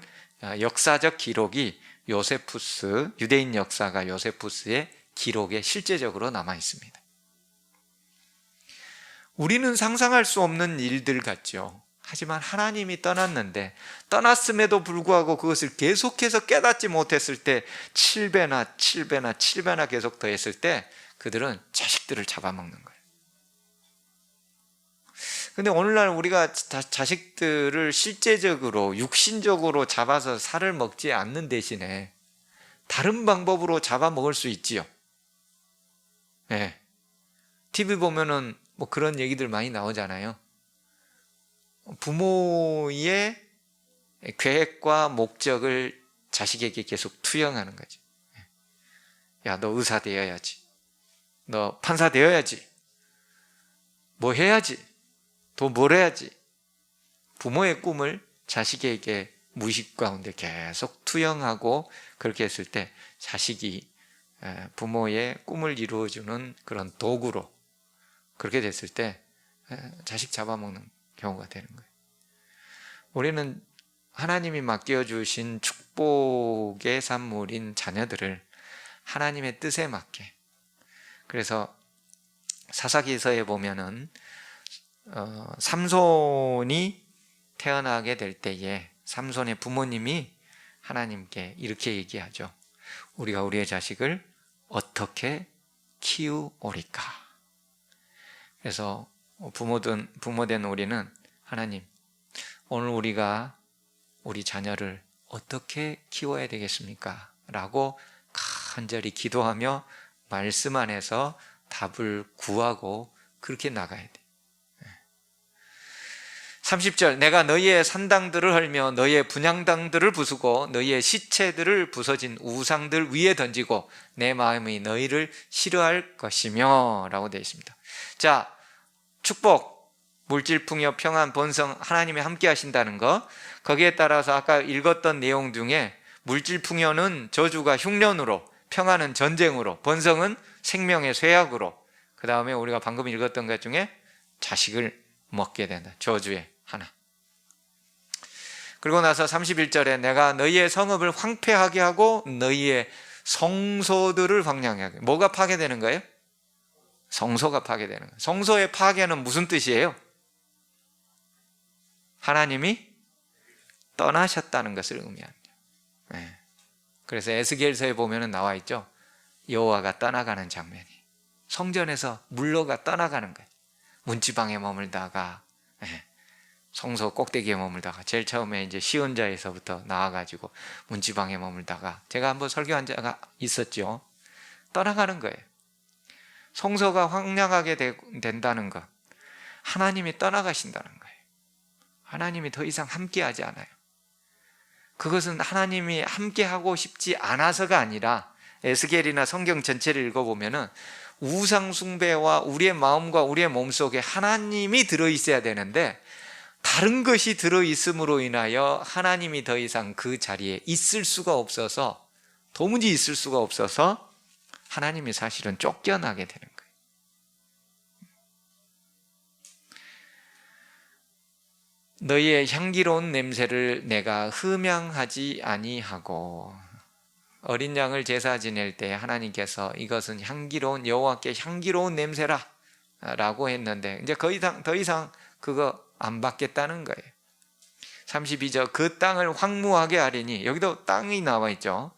역사적 기록이 요세푸스, 유대인 역사가 요세푸스의 기록에 실제적으로 남아 있습니다. 우리는 상상할 수 없는 일들 같죠. 하지만 하나님이 떠났는데, 떠났음에도 불구하고 그것을 계속해서 깨닫지 못했을 때 7배나 계속 더했을 때 그들은 자식들을 잡아먹는 거예요. 근데 오늘날 우리가 자식들을 실제적으로 육신적으로 잡아서 살을 먹지 않는 대신에 다른 방법으로 잡아먹을 수 있지요. 네. TV 보면은 뭐 그런 얘기들 많이 나오잖아요. 부모의 계획과 목적을 자식에게 계속 투영하는 거죠. 야, 너 의사 되어야지. 너 판사 되어야지. 뭐 해야지. 또 뭘 해야지. 부모의 꿈을 자식에게 무의식 가운데 계속 투영하고 그렇게 했을 때 자식이 부모의 꿈을 이루어주는 그런 도구로 그렇게 됐을 때 자식 잡아먹는 경우가 되는 거예요. 우리는 하나님이 맡겨주신 축복의 산물인 자녀들을 하나님의 뜻에 맞게, 그래서 사사기서에 보면은 삼손이 태어나게 될 때에 삼손의 부모님이 하나님께 이렇게 얘기하죠. 우리가 우리의 자식을 어떻게 키우오리까. 그래서 부모된 우리는 하나님, 오늘 우리가 우리 자녀를 어떻게 키워야 되겠습니까? 라고 간절히 기도하며 말씀 안에서 답을 구하고 그렇게 나가야 돼. 30절, 내가 너희의 산당들을 헐며 너희의 분향당들을 부수고 너희의 시체들을 부서진 우상들 위에 던지고 내 마음이 너희를 싫어할 것이며 라고 되어 있습니다. 자, 축복, 물질 풍요, 평안, 번성, 하나님이 함께 하신다는 거, 거기에 따라서 아까 읽었던 내용 중에 물질 풍요는 저주가 흉년으로, 평안은 전쟁으로, 번성은 생명의 쇠약으로, 그 다음에 우리가 방금 읽었던 것 중에 자식을 먹게 된다. 저주의 하나. 그리고 나서 31절에 내가 너희의 성읍을 황폐하게 하고 너희의 성소들을 황량하게 하게. 뭐가 파괴되는 거예요? 성소가 파괴되는 거예요. 성소의 파괴는 무슨 뜻이에요? 하나님이 떠나셨다는 것을 의미합니다. 네. 그래서 에스겔서에 보면 나와 있죠. 여호와가 떠나가는 장면이. 성전에서 물러가 떠나가는 거예요. 문지방에 머물다가, 성소 꼭대기에 머물다가, 제일 처음에 이제 시온자에서부터 나와가지고 문지방에 머물다가, 제가 한번 설교한 자가 있었죠. 떠나가는 거예요. 성소가 황량하게 된다는 것, 하나님이 떠나가신다는 거예요. 하나님이 더 이상 함께하지 않아요. 그것은 하나님이 함께하고 싶지 않아서가 아니라, 에스겔이나 성경 전체를 읽어보면은 우상 숭배와 우리의 마음과 우리의 몸속에 하나님이 들어있어야 되는데 다른 것이 들어있음으로 인하여 하나님이 더 이상 그 자리에 있을 수가 없어서, 도무지 있을 수가 없어서 하나님이 사실은 쫓겨나게 되는 거예요. 너희의 향기로운 냄새를 내가 흠양하지 아니하고, 어린 양을 제사 지낼 때 하나님께서 이것은 향기로운, 여호와께 향기로운 냄새라 라고 했는데 이제 더 이상 그거 안 받겠다는 거예요. 32절, 그 땅을 황무하게 하리니, 여기도 땅이 나와 있죠.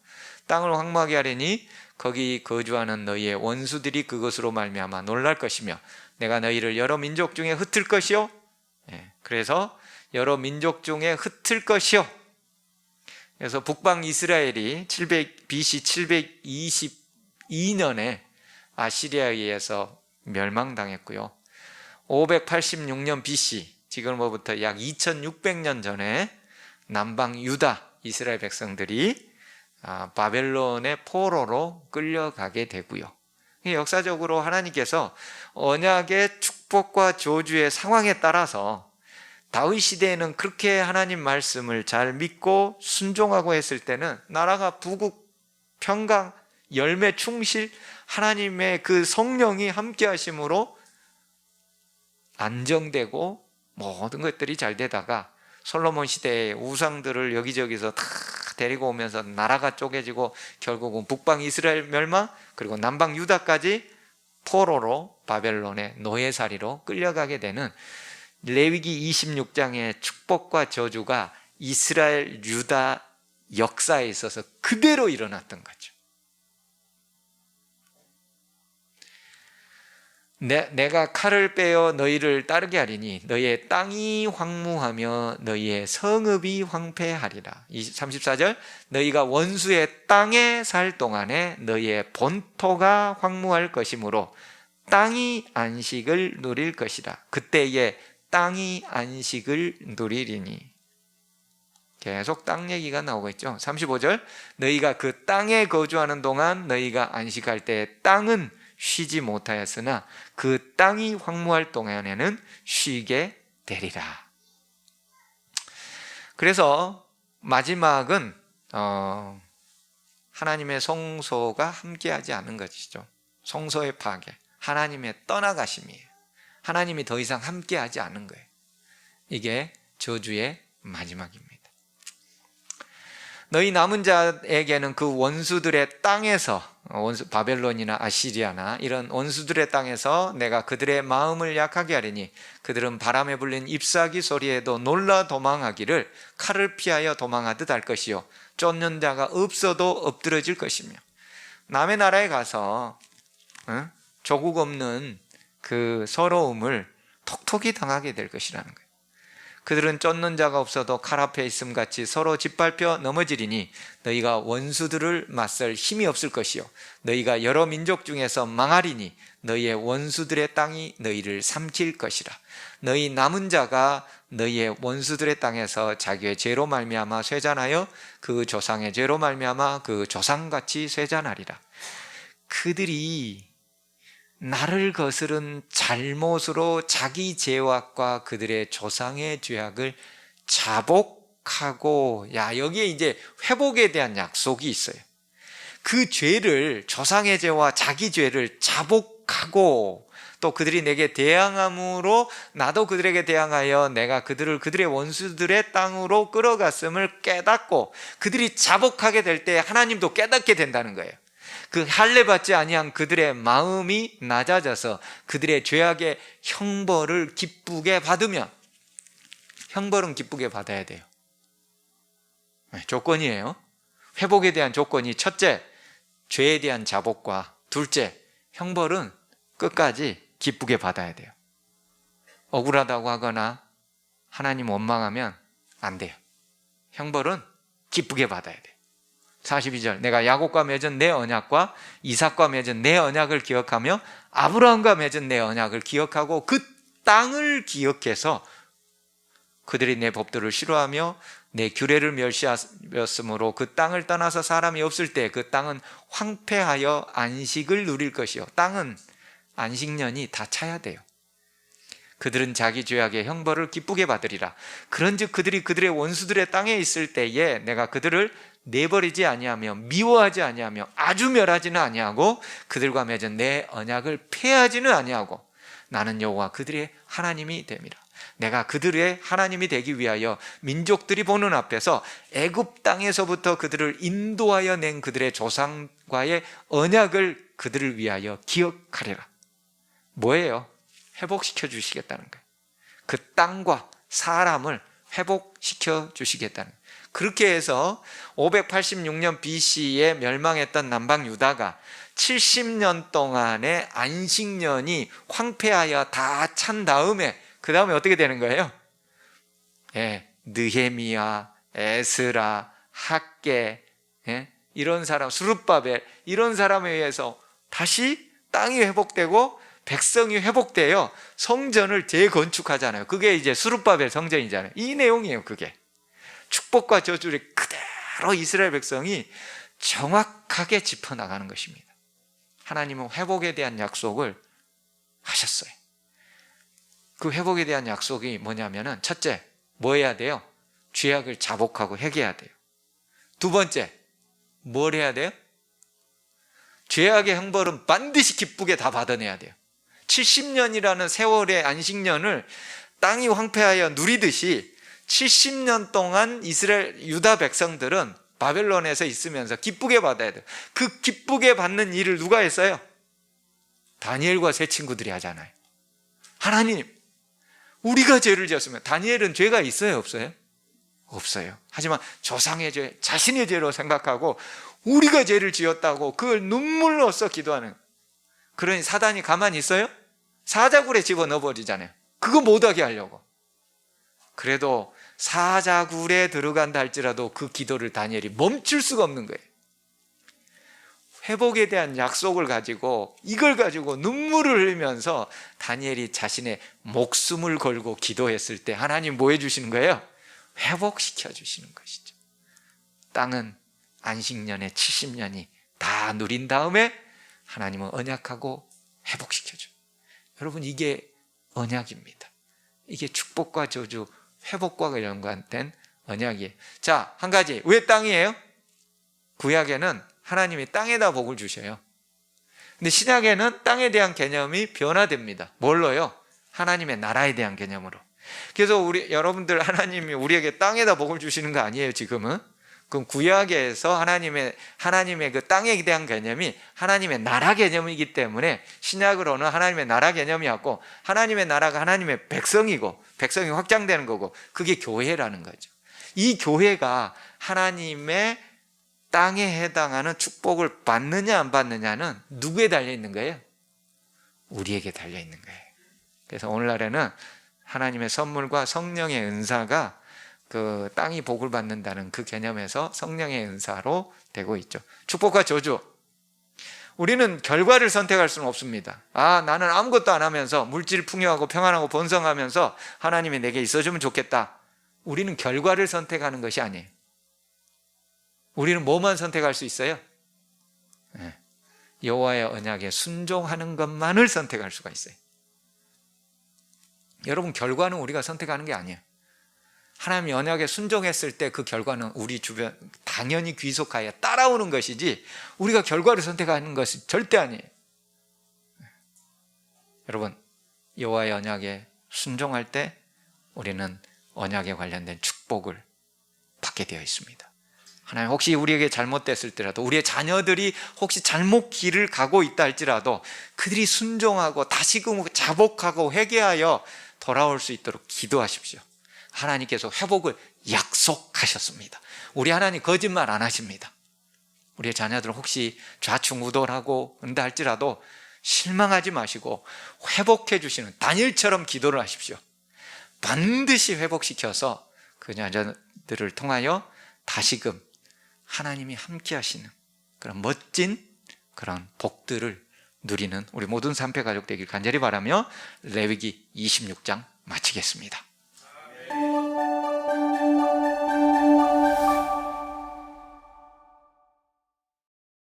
땅을 황무하게 하리니 거기 거주하는 너희의 원수들이 그것으로 말미암아 놀랄 것이며 내가 너희를 여러 민족 중에 흩을 것이요. 그래서 여러 민족 중에 흩을 것이요. 그래서 북방 이스라엘이 BC 722년에 아시리아에 의해서 멸망당했고요. 586년 BC, 지금으로부터 약 2600년 전에 남방 유다 이스라엘 백성들이 바벨론의 포로로 끌려가게 되고요. 역사적으로 하나님께서 언약의 축복과 저주의 상황에 따라서 다윗 시대에는 그렇게 하나님 말씀을 잘 믿고 순종하고 했을 때는 나라가 부국, 평강, 열매, 충실, 하나님의 그 성령이 함께 하심으로 안정되고 모든 것들이 잘 되다가 솔로몬 시대에 우상들을 여기저기서 다 데리고 오면서 나라가 쪼개지고 결국은 북방 이스라엘 멸망, 그리고 남방 유다까지 포로로 바벨론의 노예살이로 끌려가게 되는 레위기 26장의 축복과 저주가 이스라엘 유다 역사에 있어서 그대로 일어났던 거죠. 내가 칼을 빼어 너희를 따르게 하리니 너희의 땅이 황무하며 너희의 성읍이 황폐하리라. 34절 너희가 원수의 땅에 살 동안에 너희의 본토가 황무할 것이므로 땅이 안식을 누릴 것이라. 그때에 땅이 안식을 누리리니. 계속 땅 얘기가 나오고 있죠. 35절 너희가 그 땅에 거주하는 동안 너희가 안식할 때 땅은 쉬지 못하였으나 그 땅이 황무할 동안에는 쉬게 되리라. 그래서 마지막은 하나님의 성소가 함께하지 않은 것이죠. 성소의 파괴, 하나님의 떠나가심이에요. 하나님이 더 이상 함께하지 않은 거예요. 이게 저주의 마지막입니다. 너희 남은 자에게는 그 원수들의 땅에서, 바벨론이나 아시리아나 이런 원수들의 땅에서 내가 그들의 마음을 약하게 하리니 그들은 바람에 불린 잎사귀 소리에도 놀라 도망하기를 칼을 피하여 도망하듯 할 것이요 쫓는 자가 없어도 엎드러질 것이며. 남의 나라에 가서 조국 없는 그 서러움을 톡톡히 당하게 될 것이라는 거예요. 그들은 쫓는 자가 없어도 칼 앞에 있음 같이 서로 짓밟혀 넘어지리니 너희가 원수들을 맞설 힘이 없을 것이요 너희가 여러 민족 중에서 망하리니 너희의 원수들의 땅이 너희를 삼킬 것이라. 너희 남은 자가 너희의 원수들의 땅에서 자기의 죄로 말미암아 쇠잔하여 그 조상의 죄로 말미암아 그 조상같이 쇠잔하리라. 그들이 나를 거스른 잘못으로 자기 죄악과 그들의 조상의 죄악을 자복하고, 여기에 이제 회복에 대한 약속이 있어요. 그 죄를, 조상의 죄와 자기 죄를 자복하고 또 그들이 내게 대항함으로 나도 그들에게 대항하여 내가 그들을 그들의 원수들의 땅으로 끌어갔음을 깨닫고 그들이 자복하게 될 때 하나님도 깨닫게 된다는 거예요. 그 할례 받지 아니한 그들의 마음이 낮아져서 그들의 죄악의 형벌을 기쁘게 받으면, 형벌은 기쁘게 받아야 돼요. 조건이에요. 회복에 대한 조건이 첫째, 죄에 대한 자복과 둘째, 형벌은 끝까지 기쁘게 받아야 돼요. 억울하다고 하거나 하나님 원망하면 안 돼요. 형벌은 기쁘게 받아야 돼요. 42절 내가 야곱과 맺은 내 언약과 이삭과 맺은 내 언약을 기억하며 아브라함과 맺은 내 언약을 기억하고 그 땅을 기억해서 그들이 내 법도를 싫어하며 내 규례를 멸시하였으므로 그 땅을 떠나서 사람이 없을 때 그 땅은 황폐하여 안식을 누릴 것이요. 땅은 안식년이 다 차야 돼요. 그들은 자기 죄악의 형벌을 기쁘게 받으리라. 그런즉 그들이 그들의 원수들의 땅에 있을 때에 내가 그들을 내버리지 아니하며 미워하지 아니하며 아주 멸하지는 아니하고 그들과 맺은 내 언약을 폐하지는 아니하고 나는 여호와 그들의 하나님이 됨이라. 내가 그들의 하나님이 되기 위하여 민족들이 보는 앞에서 애굽 땅에서부터 그들을 인도하여 낸 그들의 조상과의 언약을 그들을 위하여 기억하리라. 뭐예요? 회복시켜 주시겠다는 거예요. 그 땅과 사람을 회복시켜 주시겠다는 거예요. 그렇게 해서 586년 BC에 멸망했던 남방 유다가 70년 동안의 안식년이 황폐하여 다 찬 다음에 그 다음에 어떻게 되는 거예요? 느헤미야, 에스라, 학개, 이런 사람, 스룹바벨 이런 사람에 의해서 다시 땅이 회복되고 백성이 회복되어 성전을 재건축하잖아요. 그게 이제 스룹바벨 성전이잖아요. 이 내용이에요. 그게 축복과 저주를 그대로 이스라엘 백성이 정확하게 짚어나가는 것입니다. 하나님은 회복에 대한 약속을 하셨어요. 그 회복에 대한 약속이 뭐냐면은 첫째, 뭐 해야 돼요? 죄악을 자복하고 회개해야 돼요. 두 번째, 뭘 해야 돼요? 죄악의 형벌은 반드시 기쁘게 다 받아내야 돼요. 70년이라는 세월의 안식년을 땅이 황폐하여 누리듯이 70년 동안 이스라엘 유다 백성들은 바벨론에서 있으면서 기쁘게 받아야 돼요. 그 기쁘게 받는 일을 누가 했어요? 다니엘과 세 친구들이 하잖아요. 하나님, 우리가 죄를 지었으면, 다니엘은 죄가 있어요, 없어요? 없어요. 하지만 조상의 죄, 자신의 죄로 생각하고 우리가 죄를 지었다고 그걸 눈물로써 기도하는. 그러니 사단이 가만히 있어요? 사자굴에 집어넣어 버리잖아요. 그거 못하게 하려고. 그래도 사자굴에 들어간다 할지라도 그 기도를 다니엘이 멈출 수가 없는 거예요. 회복에 대한 약속을 가지고 이걸 가지고 눈물을 흘리면서 다니엘이 자신의 목숨을 걸고 기도했을 때 하나님 뭐 해주시는 거예요? 회복시켜 주시는 것이죠. 땅은 안식년에 70년이 다 누린 다음에 하나님은 언약하고 회복시켜줘요. 여러분, 이게 언약입니다. 이게 축복과 저주, 회복과 연관된 언약이에요. 자, 한 가지. 왜 땅이에요? 구약에는 하나님이 땅에다 복을 주셔요. 근데 신약에는 땅에 대한 개념이 변화됩니다. 뭘로요? 하나님의 나라에 대한 개념으로. 그래서 여러분들, 하나님이 우리에게 땅에다 복을 주시는 거 아니에요, 지금은? 그럼 구약에서 하나님의 그 땅에 대한 개념이 하나님의 나라 개념이기 때문에 신약으로는 하나님의 나라 개념이 왔고, 하나님의 나라가 하나님의 백성이고, 백성이 확장되는 거고, 그게 교회라는 거죠. 이 교회가 하나님의 땅에 해당하는 축복을 받느냐 안 받느냐는 누구에 달려 있는 거예요? 우리에게 달려 있는 거예요. 그래서 오늘날에는 하나님의 선물과 성령의 은사가 그 땅이 복을 받는다는 그 개념에서 성령의 은사로 되고 있죠. 축복과 저주. 우리는 결과를 선택할 수는 없습니다. 나는 아무것도 안 하면서 물질 풍요하고 평안하고 번성하면서 하나님이 내게 있어주면 좋겠다. 우리는 결과를 선택하는 것이 아니에요. 우리는 뭐만 선택할 수 있어요? 여호와의 언약에 순종하는 것만을 선택할 수가 있어요. 여러분, 결과는 우리가 선택하는 게 아니에요. 하나님이 언약에 순종했을 때 그 결과는 우리 주변 당연히 귀속하여 따라오는 것이지 우리가 결과를 선택하는 것이 절대 아니에요. 여러분, 여호와의 언약에 순종할 때 우리는 언약에 관련된 축복을 받게 되어 있습니다. 하나님, 혹시 우리에게 잘못됐을 때라도, 우리의 자녀들이 혹시 잘못 길을 가고 있다 할지라도 그들이 순종하고 다시금 자복하고 회개하여 돌아올 수 있도록 기도하십시오. 하나님께서 회복을 약속하셨습니다. 우리 하나님 거짓말 안 하십니다. 우리의 자녀들은 혹시 좌충우돌하고 한다 할지라도 실망하지 마시고 회복해 주시는 다니엘처럼 기도를 하십시오. 반드시 회복시켜서 그 자녀들을 통하여 다시금 하나님이 함께 하시는 그런 멋진 그런 복들을 누리는 우리 모든 삼패 가족 되길 간절히 바라며 레위기 26장 마치겠습니다.